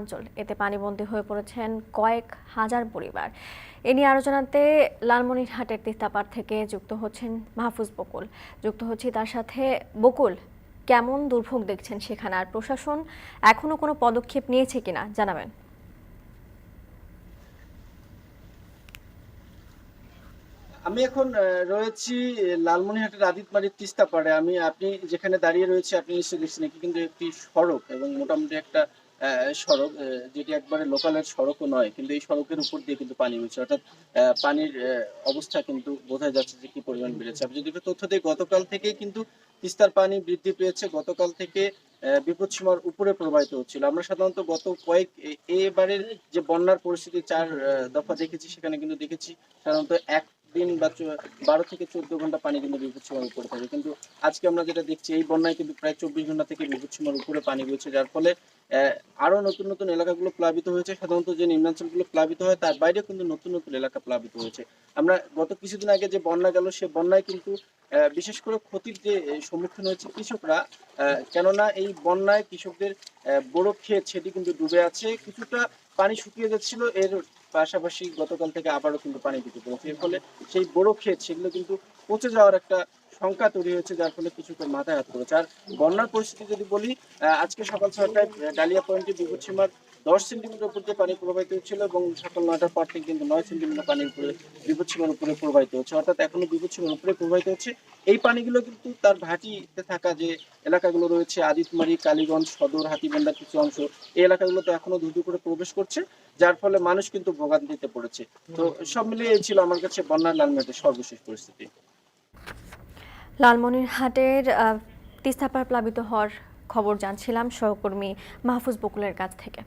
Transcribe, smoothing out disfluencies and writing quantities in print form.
অঞ্চল এতে পানিবন্দী হয়ে পড়েছেন কয়েক হাজার পরিবার। এ নিয়ে আলোচনাতে লালমনিরহাটের তিস্তাপাড় থেকে যুক্ত হচ্ছেন মাহফুজ বকুল। যুক্ত হচ্ছি তার সাথে। বকুল, কেমন দুর্ভোগ দেখছেন সেখানে, আর প্রশাসন এখনো কোনো পদক্ষেপ নিয়েছে কিনা জানাবেন। আমি এখন রয়েছি লালমনিরহাটের আদিতবাড়ির তিস্তা পাড়ে। আপনি যেখানে দাঁড়িয়ে রয়েছে আপনি নিশ্চয়ই দেখছেন, এটি কিন্তু একটি সড়ক এবং মোটামুটি একটা সড়ক, যেটি একবারে লোকালের সড়কও নয়, কিন্তু এই সড়কের উপর দিয়ে কিন্তু পানি হচ্ছে, অর্থাৎ পানির অবস্থা কিন্তু বোঝা যাচ্ছে যে কি পরিমাণ বেড়েছে। আপনি যদি একটু তথ্য দিই, গতকাল থেকেই কিন্তু তিস্তার পানি বৃদ্ধি পেয়েছে। গতকাল থেকে বিপদসীমার উপরে প্রবাহিত হচ্ছিল। আমরা সাধারণত গত এবারের যে বন্যার পরিস্থিতি ৪ দফা দেখেছি, সেখানে কিন্তু দেখেছি সাধারণত দিন বা 12 থেকে 14 ঘন্টা পানি কিন্তু বিপদসীমার উপরে থাকে, কিন্তু আজকে আমরা যেটা দেখছি এই বন্যায় কিন্তু প্রায় 24 ঘন্টা থেকে বিপদসীমার উপরে পানি বইছে, যার ফলে আরো নতুন নতুন এলাকাগুলো প্লাবিত হয়েছে। সাধারণত যে নিম্নাঞ্চলগুলো প্লাবিত হয় তার বাইরে কিন্তু নতুন নতুন এলাকা প্লাবিত হয়েছে। আমরা গত কিছুদিন আগে যে বন্যা গেল, সে বন্যায় কিন্তু বিশেষ করে ক্ষতির যে সম্মুখীন হয়েছে কৃষকরা, কেননা এই বন্যায় কৃষকদের বড় ক্ষেত সেটি কিন্তু ডুবে আছে, কিছুটা পানি শুকিয়ে যাচ্ছিল, এর পাশাপাশি গতকাল থেকে আবারও কিন্তু পানি ঢুকে পড়েছে। এর ফলে সেই বড় ক্ষেত সেগুলো কিন্তু পচে যাওয়ার একটা শঙ্কা তৈরি হয়েছে, যার ফলে কিছুটা মাথায় হাত করেছে। আর বন্যার পরিস্থিতি যদি বলি, আজকে সকাল 6টায় ডালিয়া পয়েন্টে বিপদসীমার 10 সেন্টিমিটার উপর দিয়ে পানি প্রবাহিত হচ্ছিল এবং সকাল 9টার পর থেকে কিন্তু 9 সেন্টিমিটার পানির উপরে বিপদসীমার উপরে প্রবাহিত হচ্ছে, অর্থাৎ এখনো বিপদসীমার উপরে প্রবাহিত হচ্ছে। এই পানিগুলো কিন্তু তার ভাটিতে থাকা যে এলাকাগুলো রয়েছে, আদিতমারি, কালীগঞ্জ, সদর, হাতিবান্ধার কিছু অংশ, এই এলাকাগুলোতে এখনো দ্রুত করে প্রবেশ করছে, যার ফলে মানুষ কিন্তু ভোগান্তিতে পড়েছে। তো সব মিলিয়ে এই ছিল আমার কাছে বন্যার লালমনিরহাটের সর্বশেষ পরিস্থিতি। লালমনিরহাটের তিস্তাপাড় প্লাবিত হওয়ার খবর জানছিলাম সহকর্মী মাহফুজ বকুলের কাছ থেকে।